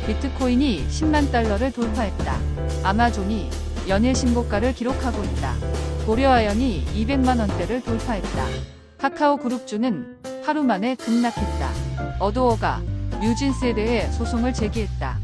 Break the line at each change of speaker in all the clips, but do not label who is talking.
비트코인이 10만 달러를 돌파했다. 아마존이 연일 신고가를 기록하고 있다. 고려아연이 200만 원대를 돌파했다. 카카오 그룹주는 하루 만에 급락했다. 어도어가 뉴진스에 대해 소송을 제기했다.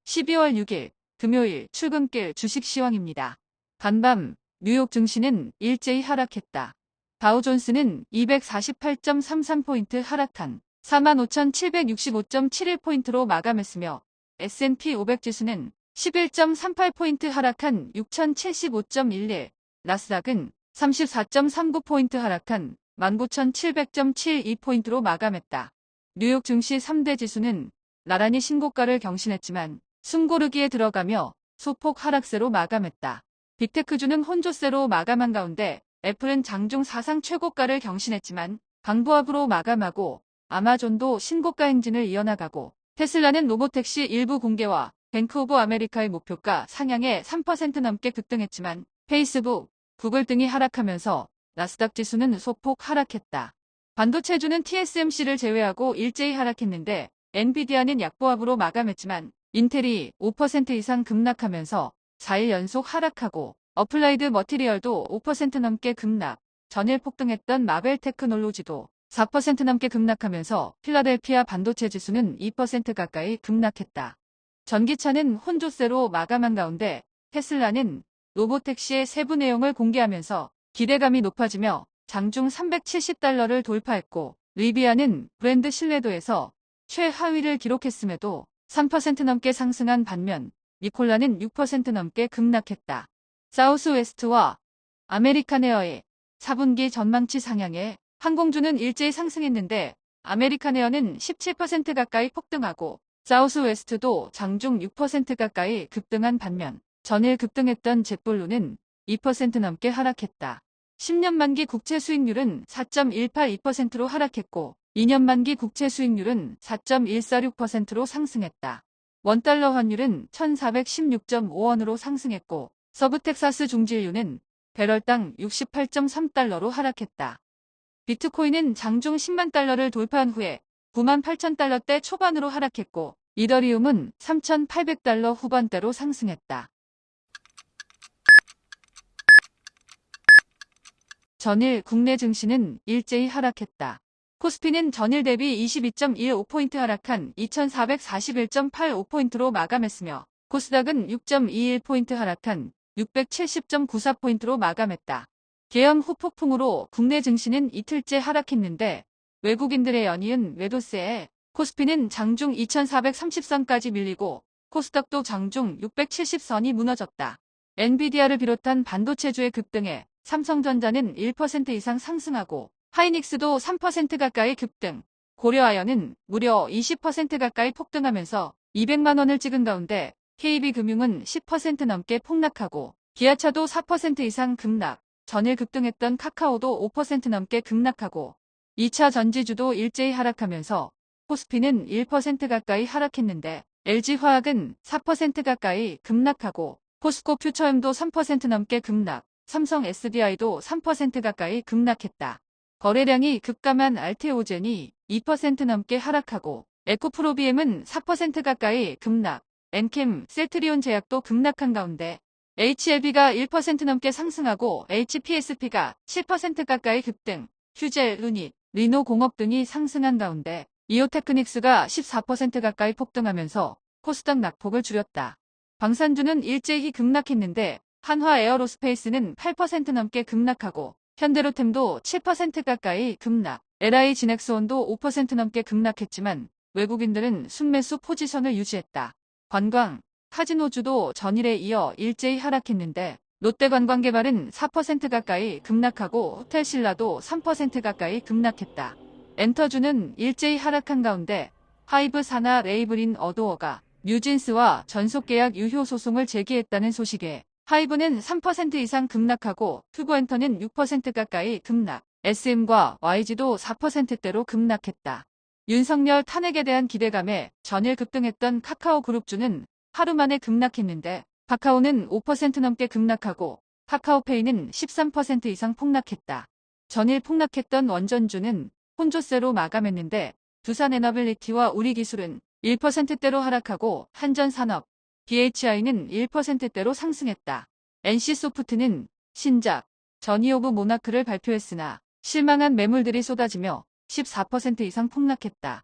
12월 6일 금요일 출근길 주식 시황입니다. 간밤 뉴욕 증시는 일제히 하락했다. 다우존스는 248.33포인트 하락한 45,765.71포인트로 마감했으며 S&P 500 지수는 11.38포인트 하락한 6,075.11, 나스닥은 34.39포인트 하락한 19,700.72포인트로 마감했다. 뉴욕 증시 3대 지수는 나란히 신고가를 경신했지만 숨고르기에 들어가며 소폭 하락세로 마감했다. 빅테크주는 혼조세로 마감한 가운데 애플은 장중 사상 최고가를 경신했지만 강보합으로 마감하고 아마존도 신고가 행진을 이어나가고 테슬라는 로보택시 일부 공개와 뱅크 오브 아메리카의 목표가 상향에 3% 넘게 급등했지만 페이스북, 구글 등이 하락하면서 나스닥 지수는 소폭 하락했다. 반도체주는 TSMC를 제외하고 일제히 하락했는데 엔비디아는 약보합으로 마감했지만 인텔이 5% 이상 급락하면서 4일 연속 하락하고 어플라이드 머티리얼도 5% 넘게 급락, 전일 폭등했던 마벨 테크놀로지도 4% 넘게 급락하면서 필라델피아 반도체 지수는 2% 가까이 급락했다. 전기차는 혼조세로 마감한 가운데 테슬라는 로보택시의 세부 내용을 공개하면서 기대감이 높아지며 장중 370달러를 돌파했고 리비아는 브랜드 신뢰도에서 최하위를 기록했음에도 3% 넘게 상승한 반면 니콜라는 6% 넘게 급락했다. 사우스웨스트와 아메리칸에어의 4분기 전망치 상향에 항공주는 일제히 상승했는데 아메리칸에어는 17% 가까이 폭등하고 사우스웨스트도 장중 6% 가까이 급등한 반면 전일 급등했던 젯블루는 2% 넘게 하락했다. 10년 만기 국채 수익률은 4.182%로 하락했고 2년 만기 국채 수익률은 4.146%로 상승했다. 원달러 환율은 1,416.5원으로 상승했고 서부텍사스 중진유는 배럴당 68.3달러로 하락했다. 비트코인은 장중 10만 달러를 돌파한 후에 98,000달러대 초반으로 하락했고 이더리움은 3,800달러 후반대로 상승했다. 전일 국내 증시는 일제히 하락했다. 코스피는 전일 대비 22.15포인트 하락한 2,441.85포인트로 마감했으며 코스닥은 6.21포인트 하락한 670.94포인트로 마감했다. 계엄 후 폭풍으로 국내 증시는 이틀째 하락했는데 외국인들의 연이은 매도세에 코스피는 장중 2,430선까지 밀리고 코스닥도 장중 670선이 무너졌다. 엔비디아를 비롯한 반도체주의 급등에 삼성전자는 1% 이상 상승하고 하이닉스도 3% 가까이 급등, 고려아연은 무려 20% 가까이 폭등하면서 200만 원을 찍은 가운데 KB금융은 10% 넘게 폭락하고 기아차도 4% 이상 급락, 전일 급등했던 카카오도 5% 넘게 급락하고 2차 전지주도 일제히 하락하면서 코스피는 1% 가까이 하락했는데 LG화학은 4% 가까이 급락하고 포스코 퓨처엠도 3% 넘게 급락, 삼성 SDI도 3% 가까이 급락했다. 거래량이 급감한 알테오젠이 2% 넘게 하락하고 에코프로비엠은 4% 가까이 급락, 엔캠, 셀트리온 제약도 급락한 가운데 HLB가 1% 넘게 상승하고 HPSP가 7% 가까이 급등, 휴젤, 루닛, 리노공업 등이 상승한 가운데 이오테크닉스가 14% 가까이 폭등하면서 코스닥 낙폭을 줄였다. 방산주는 일제히 급락했는데 한화 에어로스페이스는 8% 넘게 급락하고 현대로템도 7% 가까이 급락, LI진엑스원도 5% 넘게 급락했지만 외국인들은 순매수 포지션을 유지했다. 관광, 카지노주도 전일에 이어 일제히 하락했는데 롯데관광개발은 4% 가까이 급락하고 호텔신라도 3% 가까이 급락했다. 엔터주는 일제히 하락한 가운데 하이브사나 레이블인 어도어가 뉴진스와 전속계약 유효 소송을 제기했다는 소식에 하이브는 3% 이상 급락하고 투고엔터는 6% 가까이 급락, SM과 YG도 4%대로 급락했다. 윤석열 탄핵에 대한 기대감에 전일 급등했던 카카오 그룹주는 하루 만에 급락했는데 카카오는 5% 넘게 급락하고 카카오페이는 13% 이상 폭락했다. 전일 폭락했던 원전주는 혼조세로 마감했는데 두산에너빌리티와 우리기술은 1%대로 하락하고 한전산업, BHI는 1%대로 상승했다. NC소프트는 신작, 전이오브 모나크를 발표했으나 실망한 매물들이 쏟아지며 14% 이상 폭락했다.